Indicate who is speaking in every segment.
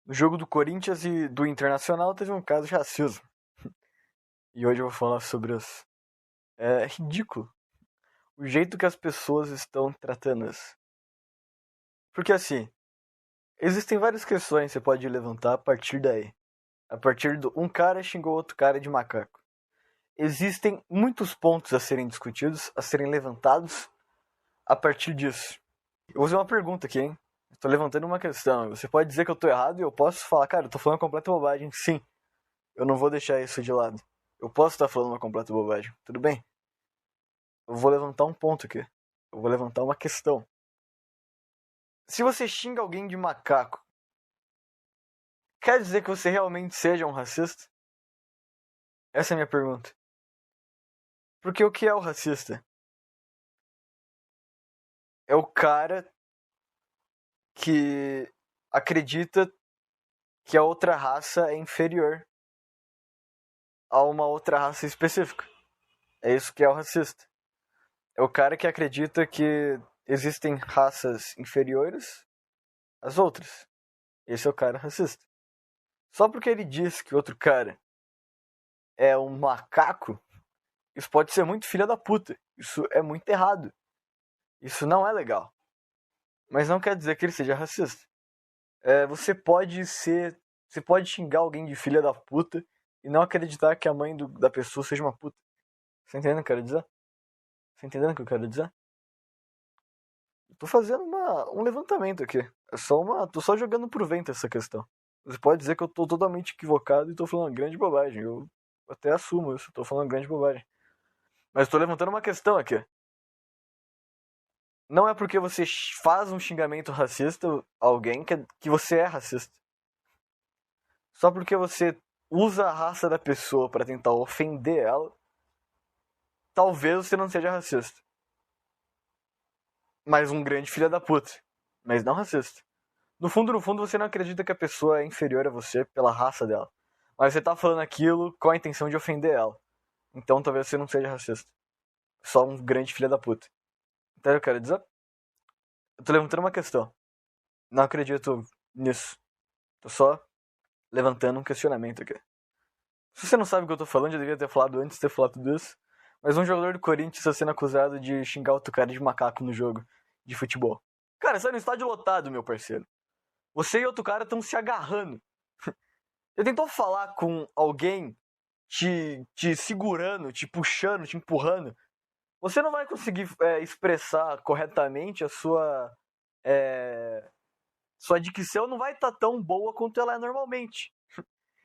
Speaker 1: No jogo do Corinthians e do Internacional teve um caso de racismo. E hoje eu vou falar sobre os... É ridículo o jeito que as pessoas estão tratando isso. Porque assim, existem várias questões que você pode levantar a partir daí. A partir do... Um cara xingou outro cara de macaco. Existem muitos pontos a serem discutidos, a serem levantados a partir disso. Eu vou fazer uma pergunta aqui, hein? Estou levantando uma questão. Você pode dizer que eu estou errado e eu posso falar, cara, eu tô falando completa bobagem. Sim, eu não vou deixar isso de lado. Eu posso estar falando uma completa bobagem. Tudo bem? Eu vou levantar um ponto aqui. Eu vou levantar uma questão. Se você xinga alguém de macaco, quer dizer que você realmente seja um racista? Essa é a minha pergunta. Porque o que é o racista? É o cara que acredita que a outra raça é inferior a uma outra raça específica. É isso que é o racista. É o cara que acredita que existem raças inferiores às outras. Esse é o cara racista. Só porque ele diz que outro cara é um macaco, isso pode ser muito filha da puta. Isso é muito errado. Isso não é legal. Mas não quer dizer que ele seja racista. Você pode xingar alguém de filha da puta e não acreditar que a mãe da pessoa seja uma puta. Você entendendo o que eu quero dizer? Você entendendo o que eu quero dizer? Eu tô fazendo um levantamento aqui. Tô só jogando pro vento essa questão. Você pode dizer que eu tô totalmente equivocado e tô falando uma grande bobagem. Eu até assumo isso, tô falando uma grande bobagem. Mas tô levantando uma questão aqui. Não é porque você faz um xingamento racista a alguém que você é racista. Só porque você usa a raça da pessoa para tentar ofender ela, talvez você não seja racista. Mas um grande filho da puta. Mas não racista. No fundo, você não acredita que a pessoa é inferior a você pela raça dela. Mas você tá falando aquilo com a intenção de ofender ela. Então talvez você não seja racista. Só um grande filho da puta. Então eu quero dizer? Eu tô levantando uma questão. Não acredito nisso. Tô só levantando um questionamento aqui. Se você não sabe o que eu tô falando, já devia ter falado antes de ter falado tudo isso. Mas um jogador do Corinthians está sendo acusado de xingar outro cara de macaco no jogo de futebol. Cara, você é no estádio lotado, meu parceiro. Você e outro cara estão se agarrando. Você tentou falar com alguém te segurando, te puxando, te empurrando. Você não vai conseguir expressar corretamente a sua dicção não vai estar tão boa quanto ela é normalmente.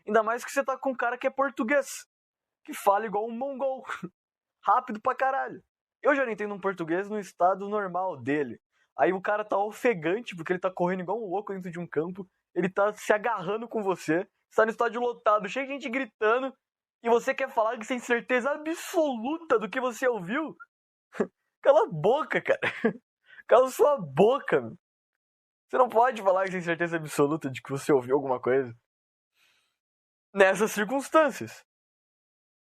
Speaker 1: Ainda mais que você tá com um cara que é português, que fala igual um mongol, rápido pra caralho. Eu já não entendo um português no estado normal dele. Aí o cara tá ofegante porque ele tá correndo igual um louco dentro de um campo, ele tá se agarrando com você, está no estádio lotado, cheio de gente gritando, e você quer falar que sem certeza absoluta do que você ouviu? Cala a boca, cara. Cala sua boca, meu. Você não pode falar que sem certeza absoluta de que você ouviu alguma coisa. Nessas circunstâncias.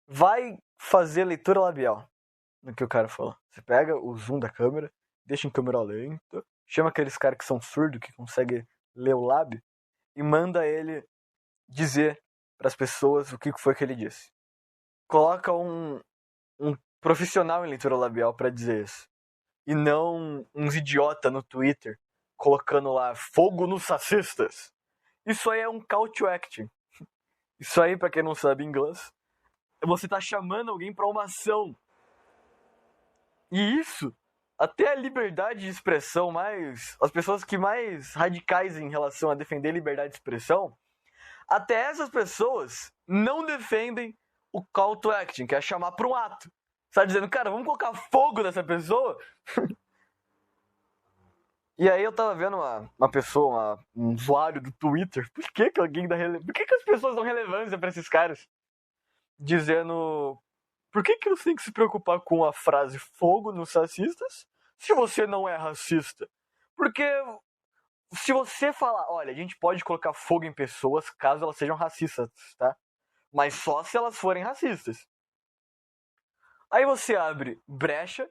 Speaker 1: Vai fazer leitura labial no que o cara falou. Você pega o zoom da câmera, deixa em câmera lenta, chama aqueles caras que são surdos, que conseguem ler o lábio, e manda ele dizer para as pessoas o que foi que ele disse. Coloca um profissional em leitura labial para dizer isso. E não uns idiota no Twitter colocando lá fogo nos racistas. Isso aí é um call to action. Isso aí, pra quem não sabe inglês, você tá chamando alguém pra uma ação. E isso, até a liberdade de expressão as pessoas que mais radicais em relação a defender a liberdade de expressão, até essas pessoas não defendem o call to action, que é chamar pra um ato. Você tá dizendo, cara, vamos colocar fogo nessa pessoa? E aí eu tava vendo uma pessoa, um usuário do Twitter, por que as pessoas dão relevância pra esses caras? Dizendo, por que você tem que se preocupar com a frase fogo nos racistas se você não é racista? Porque se você falar, olha, a gente pode colocar fogo em pessoas caso elas sejam racistas, tá? Mas só se elas forem racistas. Aí você abre brecha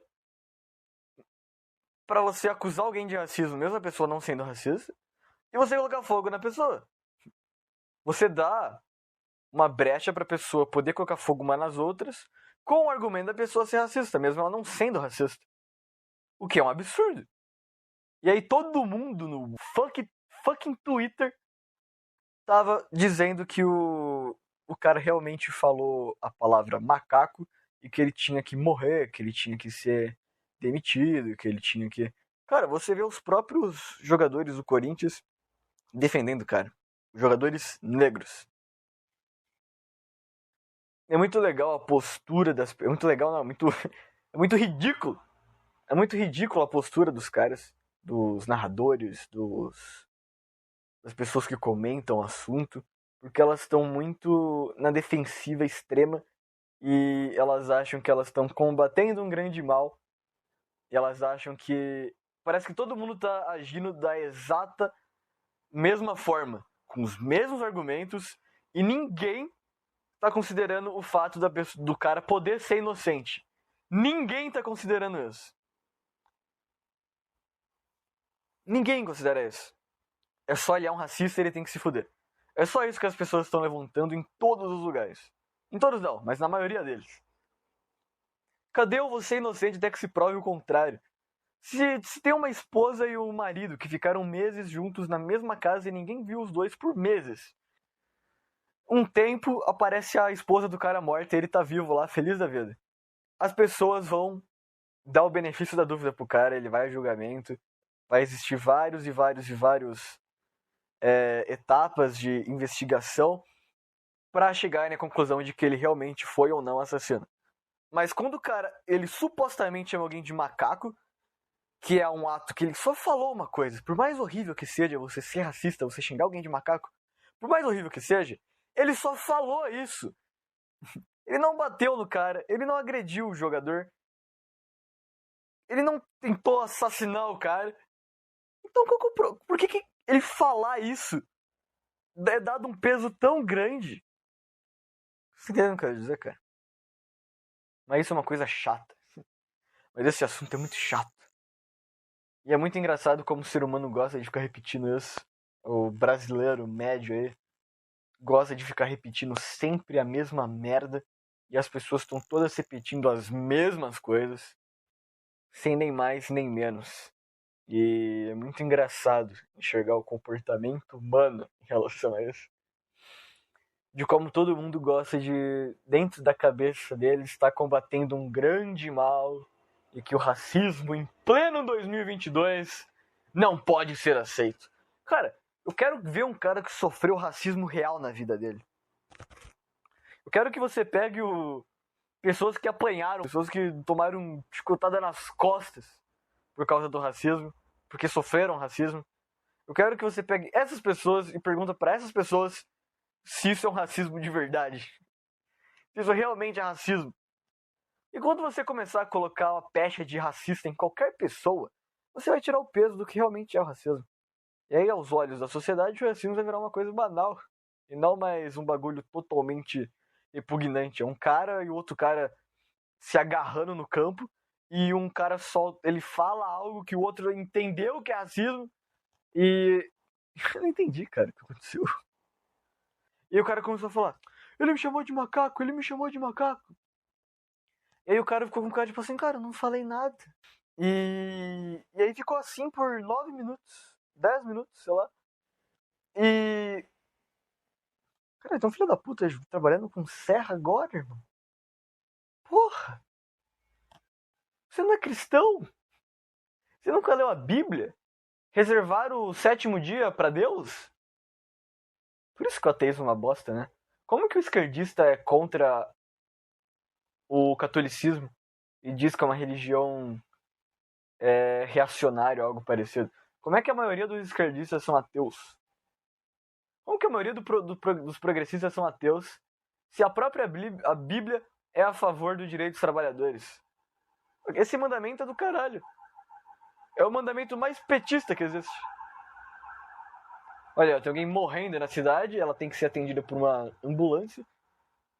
Speaker 1: pra você acusar alguém de racismo, mesmo a pessoa não sendo racista, e você colocar fogo na pessoa. você dá uma brecha pra pessoa poder colocar fogo umas nas outras com o argumento da pessoa ser racista, mesmo ela não sendo racista. O que é um absurdo. E aí todo mundo no fucking Twitter tava dizendo que o cara realmente falou a palavra macaco e que ele tinha que morrer, que ele tinha que ser demitido, que ele tinha que... Cara, você vê os próprios jogadores do Corinthians defendendo o cara. Jogadores negros. É muito legal a postura das... É muito legal, não, é muito... É muito ridículo. É muito ridículo a postura dos caras, dos narradores, das pessoas que comentam o assunto, porque elas estão muito na defensiva extrema e elas acham que elas estão combatendo um grande mal. E elas acham que parece que todo mundo tá agindo da exata mesma forma, com os mesmos argumentos, e ninguém tá considerando o fato do cara poder ser inocente. Ninguém tá considerando isso. Ninguém considera isso. É só ele é um racista e ele tem que se fuder. É só isso que as pessoas estão levantando em todos os lugares. Em todos não, mas na maioria deles. Cadê o você inocente até que se prove o contrário? Se tem uma esposa e um marido que ficaram meses juntos na mesma casa e ninguém viu os dois por meses. Um tempo aparece a esposa do cara morta e ele tá vivo lá, feliz da vida. As pessoas vão dar o benefício da dúvida pro cara, ele vai a julgamento. Vai existir vários etapas de investigação para chegar na conclusão de que ele realmente foi ou não assassino. Mas quando o cara, ele supostamente chama alguém de macaco, que é um ato que ele só falou uma coisa, por mais horrível que seja você ser racista, você xingar alguém de macaco, por mais horrível que seja, ele só falou isso. Ele não bateu no cara, ele não agrediu o jogador, ele não tentou assassinar o cara. Então por que ele falar isso é dado um peso tão grande? Você entende o que eu quero dizer, cara? Mas isso é uma coisa chata. Mas esse assunto é muito chato. E é muito engraçado como o ser humano gosta de ficar repetindo isso. O brasileiro médio aí gosta de ficar repetindo sempre a mesma merda. E as pessoas estão todas repetindo as mesmas coisas. Sem nem mais nem menos. E é muito engraçado enxergar o comportamento humano em relação a isso. De como todo mundo gosta de, dentro da cabeça deles, estar combatendo um grande mal e que o racismo em pleno 2022 não pode ser aceito. Cara, eu quero ver um cara que sofreu racismo real na vida dele. Eu quero que você pegue pessoas que apanharam, pessoas que tomaram chicotada nas costas por causa do racismo, porque sofreram racismo. Eu quero que você pegue essas pessoas e pergunta para essas pessoas se isso é um racismo de verdade. Se isso realmente é racismo. E quando você começar a colocar uma pecha de racista em qualquer pessoa, você vai tirar o peso do que realmente é o racismo. E aí, aos olhos da sociedade, o racismo vai virar uma coisa banal. E não mais um bagulho totalmente repugnante. É um cara e o outro cara se agarrando no campo. E um cara só, ele fala algo que o outro entendeu que é racismo. E eu não entendi, cara, o que aconteceu. E aí o cara começou a falar, ele me chamou de macaco, ele me chamou de macaco. E aí o cara ficou com cara tipo assim, cara, eu não falei nada. E aí ficou assim por 9 minutos, 10 minutos, sei lá. E... Cara, então filho da puta trabalhando com serra agora, irmão. Porra! Você não é cristão? Você nunca leu a Bíblia? Reservar o 7º dia pra Deus? Por isso que o ateísmo é uma bosta, né? Como que o esquerdista é contra o catolicismo e diz que é uma religião reacionária ou algo parecido? Como é que a maioria dos esquerdistas são ateus? Como que a maioria dos progressistas são ateus se a própria a Bíblia é a favor do direito dos trabalhadores? Esse mandamento é do caralho. É o mandamento mais petista que existe. Olha, tem alguém morrendo na cidade, ela tem que ser atendida por uma ambulância,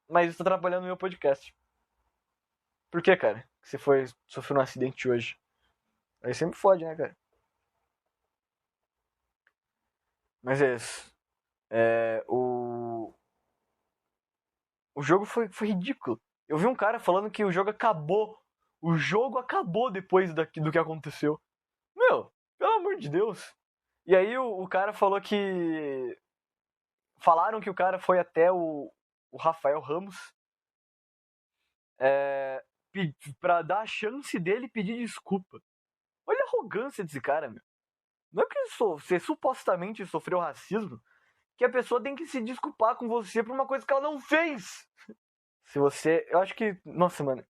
Speaker 1: mas está atrapalhando o meu podcast. Por que, cara? Que você sofreu um acidente hoje? Aí sempre fode, né, cara? Mas é isso. O jogo foi ridículo. Eu vi um cara falando que o jogo acabou. O jogo acabou depois do que aconteceu. Meu, pelo amor de Deus. E aí o cara falou que. Falaram que o cara foi até o Rafael Ramos pra dar a chance dele pedir desculpa. Olha a arrogância desse cara, meu. Não é porque você supostamente sofreu racismo que a pessoa tem que se desculpar com você por uma coisa que ela não fez. Se você. Eu acho que. Nossa, mano.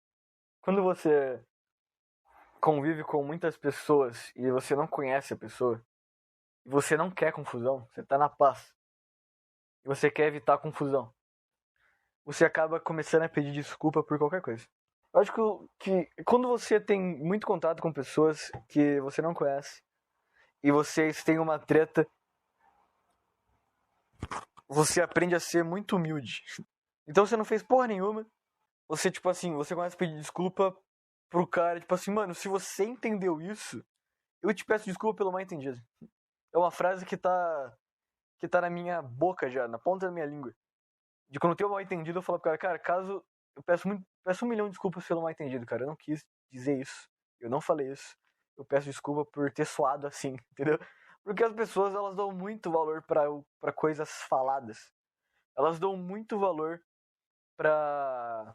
Speaker 1: Quando você convive com muitas pessoas e você não conhece a pessoa, e você não quer confusão, você tá na paz, e você quer evitar confusão, você acaba começando a pedir desculpa por qualquer coisa. Eu acho que quando você tem muito contato com pessoas que você não conhece e vocês têm uma treta, você aprende a ser muito humilde. Então você não fez porra nenhuma. Você, tipo assim, você começa a pedir desculpa pro cara, tipo assim, mano, se você entendeu isso, eu te peço desculpa pelo mal entendido. É uma frase que tá na minha boca já, na ponta da minha língua. De quando tem um mal entendido, eu falo pro cara, caso eu peço 1 milhão de desculpas pelo mal entendido, cara. Eu não quis dizer isso. Eu não falei isso. Eu peço desculpa por ter soado assim, entendeu? Porque as pessoas, elas dão muito valor pra coisas faladas. Elas dão muito valor pra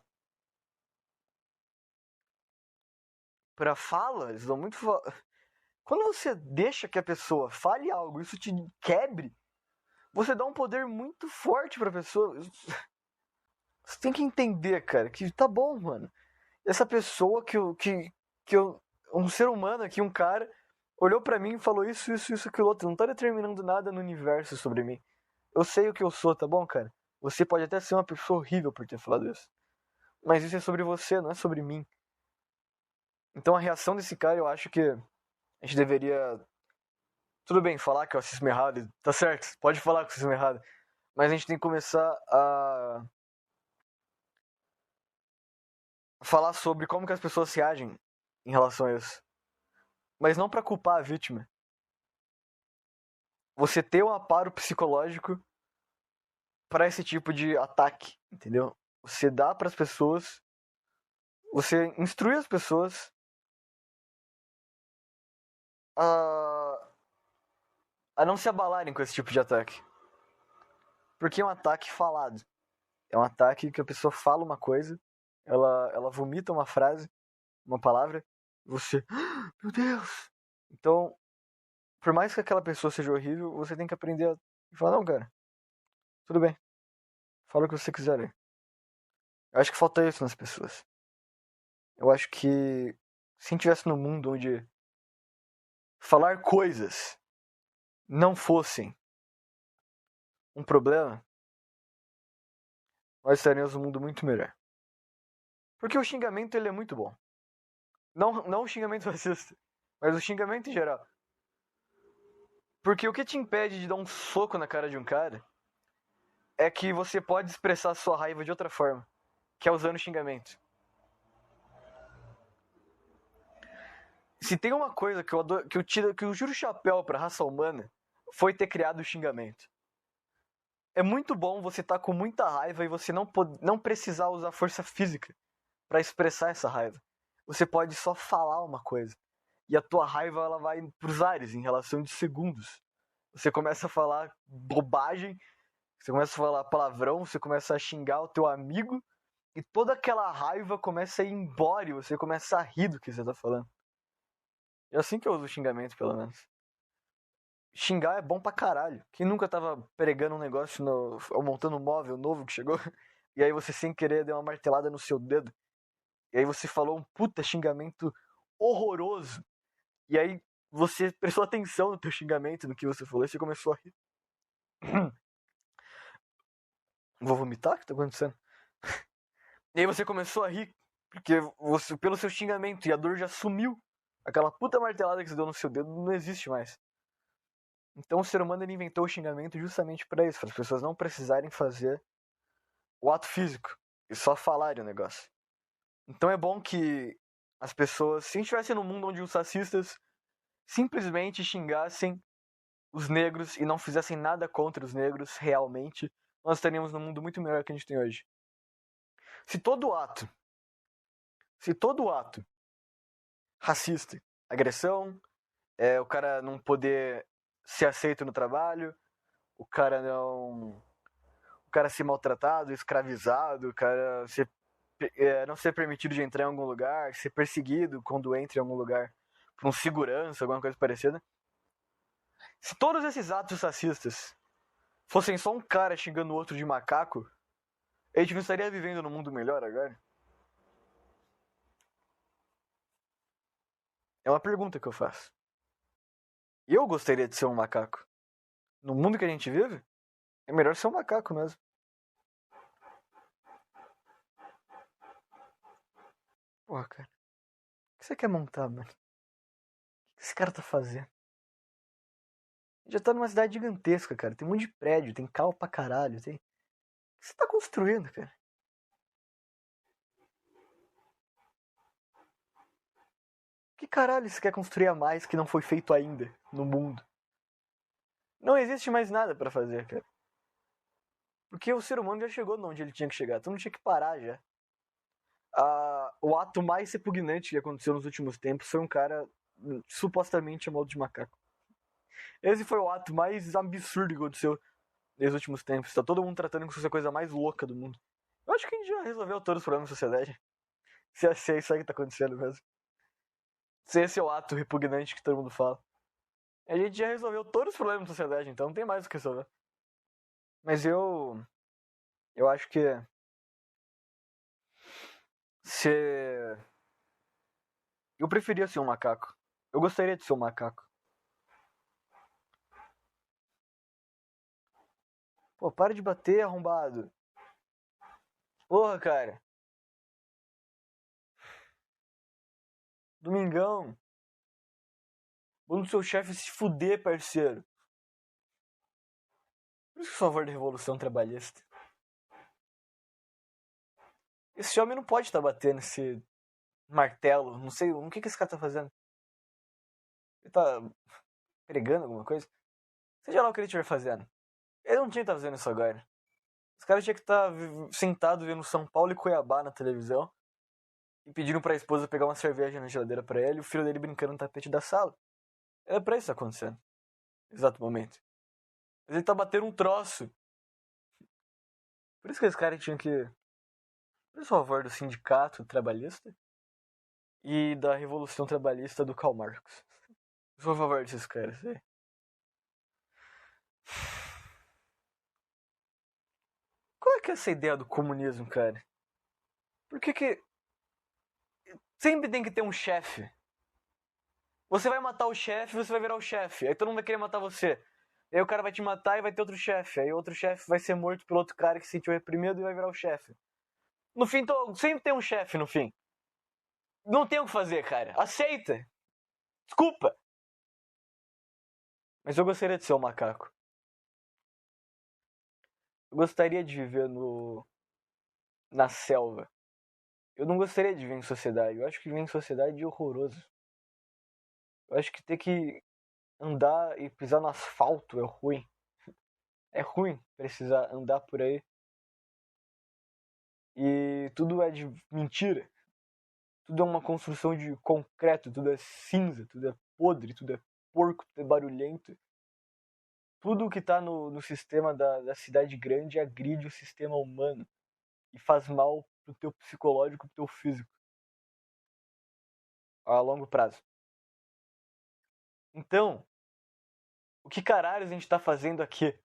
Speaker 1: fala, eles dão muito Quando você deixa que a pessoa fale algo, isso te quebre, você dá um poder muito forte pra pessoa. Você tem que entender, cara, que tá bom, mano. Essa pessoa um ser humano aqui, um cara, olhou pra mim e falou isso, aquilo outro. Não tá determinando nada no universo sobre mim. Eu sei o que eu sou, tá bom, cara? Você pode até ser uma pessoa horrível por ter falado isso. Mas isso é sobre você, não é sobre mim. Então a reação desse cara, eu acho que a gente deveria. Tudo bem, falar que é o racismo errado, tá certo, pode falar que é o racismo errado. Mas a gente tem que começar a falar sobre como que as pessoas reagem em relação a isso. Mas não pra culpar a vítima. Você ter um amparo psicológico pra esse tipo de ataque, entendeu? Você dá pras pessoas, você instrui as pessoas a não se abalarem com esse tipo de ataque. Porque é um ataque falado. É um ataque que a pessoa fala uma coisa, ela vomita uma frase, uma palavra, e você, meu Deus! Então, por mais que aquela pessoa seja horrível, você tem que aprender a falar, não, cara, tudo bem, fala o que você quiser aí. Eu acho que falta isso nas pessoas. Eu acho que se a gente estivesse num mundo onde falar coisas não fossem um problema, nós estaríamos num mundo muito melhor. Porque o xingamento, ele é muito bom. Não o xingamento racista, mas o xingamento em geral. Porque o que te impede de dar um soco na cara de um cara é que você pode expressar sua raiva de outra forma, que é usando xingamento. Se tem uma coisa que eu juro chapéu pra raça humana, foi ter criado o xingamento. É muito bom você estar com muita raiva e você não precisar usar força física pra expressar essa raiva. Você pode só falar uma coisa. E a tua raiva, ela vai pros ares em relação de segundos. Você começa a falar bobagem, você começa a falar palavrão, você começa a xingar o teu amigo, e toda aquela raiva começa a ir embora e você começa a rir do que você tá falando. É assim que eu uso o xingamento, pelo menos. Xingar é bom pra caralho. Quem nunca tava pregando um negócio ou montando um móvel novo que chegou, e aí você sem querer deu uma martelada no seu dedo, e aí você falou um puta xingamento horroroso, e aí você prestou atenção no teu xingamento, no que você falou, e você começou a rir. Vou vomitar? O que tá acontecendo? E aí você começou a rir, porque pelo seu xingamento, e a dor já sumiu. Aquela puta martelada que você deu no seu dedo não existe mais. Então o ser humano, ele inventou o xingamento justamente para isso, para as pessoas não precisarem fazer o ato físico e só falarem o negócio. Então é bom que as pessoas, se a gente estivesse num mundo onde os racistas simplesmente xingassem os negros e não fizessem nada contra os negros realmente, nós estaríamos num mundo muito melhor que a gente tem hoje. Se todo ato racista, agressão, o cara não poder ser aceito no trabalho, o cara ser maltratado, escravizado, o cara não ser permitido de entrar em algum lugar, ser perseguido quando entra em algum lugar por um segurança, alguma coisa parecida. Se todos esses atos racistas fossem só um cara xingando o outro de macaco, a gente não estaria vivendo num mundo melhor agora? É uma pergunta que eu faço. Eu gostaria de ser um macaco. No mundo que a gente vive, é melhor ser um macaco mesmo. Porra, cara. O que você quer montar, mano? O que esse cara tá fazendo? Já tá numa cidade gigantesca, cara. Tem um monte de prédio, tem carro pra caralho. O que você tá construindo, cara? Que caralho você quer construir a mais que não foi feito ainda no mundo? Não existe mais nada pra fazer, cara. Porque o ser humano já chegou onde ele tinha que chegar. Então não tinha que parar já. O ato mais repugnante que aconteceu nos últimos tempos foi um cara supostamente chamado de macaco. Esse foi o ato mais absurdo que aconteceu nos últimos tempos. Tá todo mundo tratando como se fosse a coisa mais louca do mundo. Eu acho que a gente já resolveu todos os problemas da sociedade. Se é isso aí que tá acontecendo mesmo. Se esse é o ato repugnante que todo mundo fala. A gente já resolveu todos os problemas da sociedade, então não tem mais o que resolver. Mas eu acho que se eu preferia ser um macaco. Eu gostaria de ser um macaco. Pô, para de bater, arrombado. Porra, cara. Domingão. Manda o seu chefe se fuder, parceiro. Por isso que eu sou a favor da revolução trabalhista. Esse homem não pode estar batendo esse martelo. Não sei o que esse cara tá fazendo. Ele tá pregando alguma coisa? Seja lá o que ele estiver fazendo. Ele não tinha que estar fazendo isso agora. Os caras tinham que estar sentados vendo São Paulo e Cuiabá na televisão. E pediram pra esposa pegar uma cerveja na geladeira pra ele. E o filho dele brincando no tapete da sala. É pra isso que tá acontecendo. Exato momento. Mas ele tá batendo um troço. Por isso que esse cara tinha que... Por favor, do sindicato trabalhista e da revolução trabalhista do Karl Marx. Por favor desses caras aí. Qual é que é essa ideia do comunismo, cara? Por que sempre tem que ter um chefe? Você vai matar o chefe, você vai virar o chefe. Aí todo mundo vai querer matar você. Aí o cara vai te matar e vai ter outro chefe. Aí outro chefe vai ser morto pelo outro cara que se sentiu reprimido e vai virar o chefe. No fim, sempre tem um chefe no fim. Não tem o que fazer, cara. Aceita. Desculpa. Mas eu gostaria de ser um macaco. Eu gostaria de viver na selva. Eu não gostaria de viver em sociedade. Eu acho que viver em sociedade é horroroso. Eu acho que ter que andar e pisar no asfalto é ruim. É ruim precisar andar por aí. E tudo é de mentira. Tudo é uma construção de concreto, tudo é cinza, tudo é podre, tudo é porco, tudo é barulhento. Tudo que tá no sistema da cidade grande agride o sistema humano. E faz mal pro teu psicológico, pro teu físico. A longo prazo. Então, o que caralhos a gente tá fazendo aqui?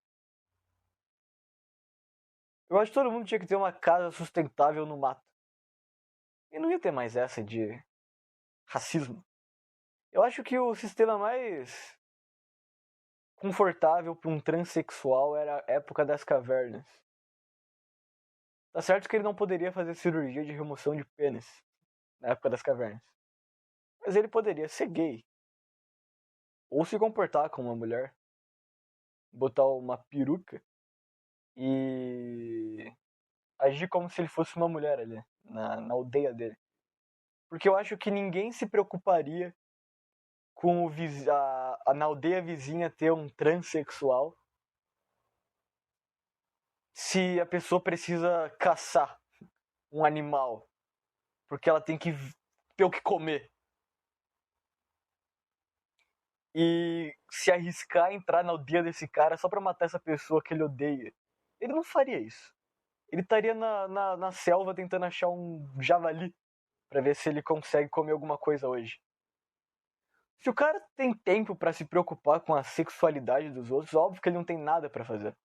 Speaker 1: Eu acho que todo mundo tinha que ter uma casa sustentável no mato. E não ia ter mais essa de racismo. Eu acho que o sistema mais confortável para um transexual era a época das cavernas. Tá certo que ele não poderia fazer cirurgia de remoção de pênis na época das cavernas. Mas ele poderia ser gay. Ou se comportar como uma mulher. Botar uma peruca e agir como se ele fosse uma mulher ali, na aldeia dele. Porque eu acho que ninguém se preocuparia com na aldeia vizinha ter um transexual se a pessoa precisa caçar um animal. Porque ela tem que ter o que comer. E se arriscar a entrar na aldeia desse cara só pra matar essa pessoa que ele odeia. Ele não faria isso. Ele estaria na selva tentando achar um javali pra ver se ele consegue comer alguma coisa hoje. Se o cara tem tempo pra se preocupar com a sexualidade dos outros, óbvio que ele não tem nada pra fazer.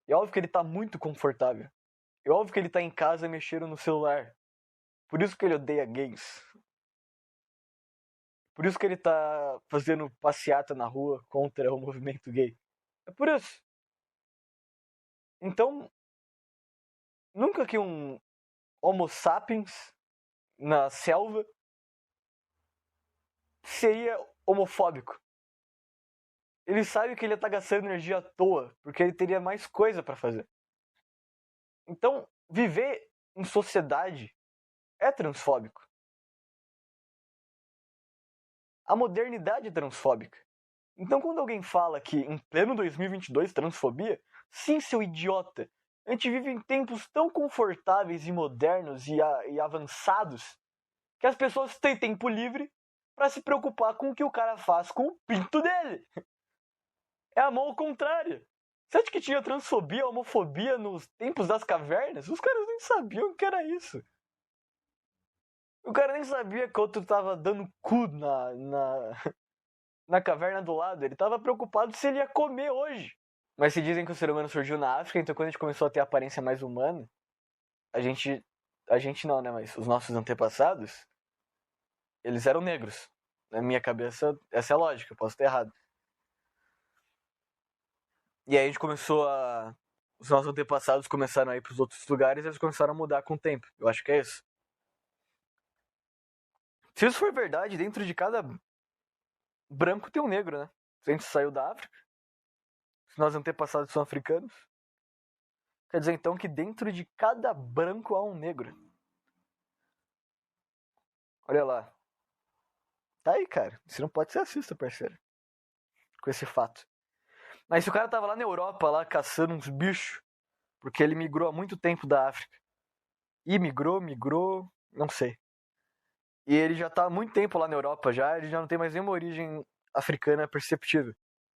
Speaker 1: É óbvio que ele tá muito confortável. É óbvio que ele tá em casa mexendo no celular. Por isso que ele odeia gays. Por isso que ele tá fazendo passeata na rua contra o movimento gay. É por isso. Então, nunca que um Homo sapiens na selva seria homofóbico. Ele sabe que ele tá gastando energia à toa, porque ele teria mais coisa pra fazer. Então, viver em sociedade é transfóbico. A modernidade é transfóbica. Então, quando alguém fala que em pleno 2022 transfobia, sim, seu idiota, a gente vive em tempos tão confortáveis e modernos e avançados que as pessoas têm tempo livre pra se preocupar com o que o cara faz com o pinto dele. É a mão contrária. Você acha que tinha transfobia, homofobia nos tempos das cavernas? Os caras nem sabiam o que era isso. O cara nem sabia que o outro tava dando cu na caverna do lado. Ele tava preocupado se ele ia comer hoje. Mas se dizem que o ser humano surgiu na África, então quando a gente começou a ter aparência mais humana, a gente não, né? Mas os nossos antepassados, eles eram negros. Na minha cabeça, essa é a lógica, eu posso estar errado. E aí a gente começou a... Os nossos antepassados começaram a ir pros outros lugares e eles começaram a mudar com o tempo. Eu acho que é isso. Se isso for verdade, dentro de cada branco tem um negro, né? Se a gente saiu da África, se nossos antepassados são africanos, quer dizer então que dentro de cada branco há um negro. Olha lá. Tá aí, cara. Você não pode ser racista, parceiro. Com esse fato. Mas se o cara tava lá na Europa, lá caçando uns bichos, porque ele migrou há muito tempo da África. E migrou, não sei. E ele já tá há muito tempo lá na Europa já, ele já não tem mais nenhuma origem africana perceptível.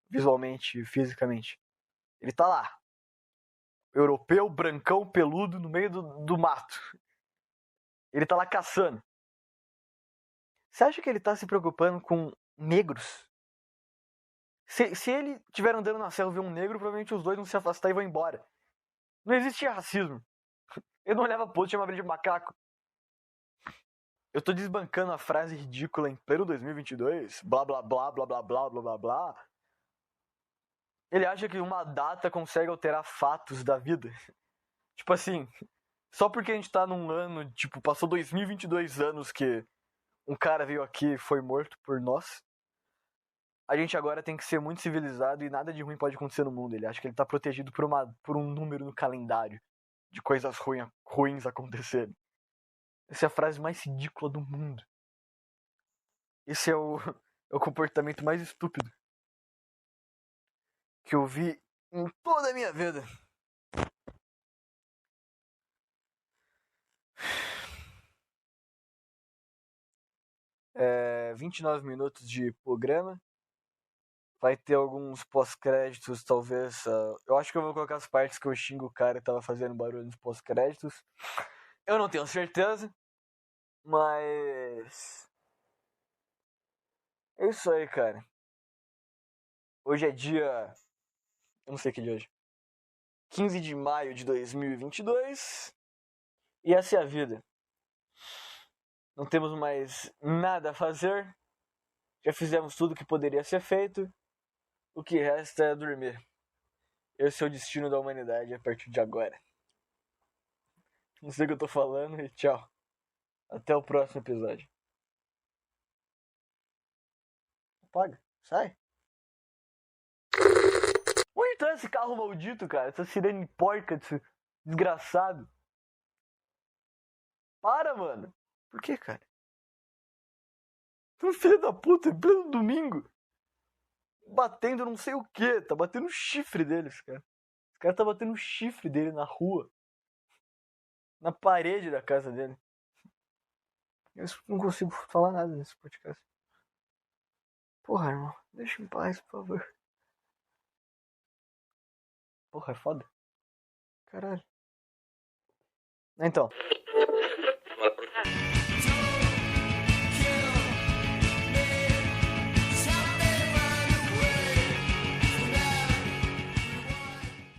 Speaker 1: Visualmente, fisicamente. Ele tá lá. Europeu, brancão, peludo, no meio do mato. Ele tá lá caçando. Você acha que ele tá se preocupando com negros? Se ele estiver andando na selva e ver um negro, provavelmente os dois vão se afastar e vão embora. Não existia racismo. Ele não olhava pro outro e chamava ele de macaco. Eu tô desbancando a frase ridícula em pleno 2022. Blá, blá, blá, blá, blá, blá, blá, blá, blá. Ele acha que uma data consegue alterar fatos da vida. Tipo assim, só porque a gente tá num ano, tipo, passou 2022 anos que um cara veio aqui e foi morto por nós, a gente agora tem que ser muito civilizado e nada de ruim pode acontecer no mundo. Ele acha que ele tá protegido por um número no calendário de coisas ruins acontecerem. Essa é a frase mais ridícula do mundo. Esse é o comportamento mais estúpido que eu vi em toda a minha vida. É 29 minutos de programa. Vai ter alguns pós-créditos, talvez. Eu acho que eu vou colocar as partes que eu xingo o cara que tava fazendo barulho nos pós-créditos. Eu não tenho certeza. Mas... é isso aí, cara. Hoje é dia... eu não sei que dia é hoje. 15 de maio de 2022. E essa é a vida. Não temos mais nada a fazer. Já fizemos tudo que poderia ser feito. O que resta é dormir. Esse é o destino da humanidade a partir de agora. Não sei o que eu tô falando e tchau. Até o próximo episódio. Apaga. Sai. Onde tá esse carro maldito, cara? Essa sirene porca, esse desgraçado. Para, mano. Por que, cara? Tu filho da puta, em pleno domingo. Batendo não sei o que. Tá batendo o chifre deles, cara. Os caras tá batendo o chifre dele na rua. na parede da casa dele. Eu não consigo falar nada nesse podcast. Porra, irmão, deixa em paz, por favor. Porra, é foda. Caralho. Então.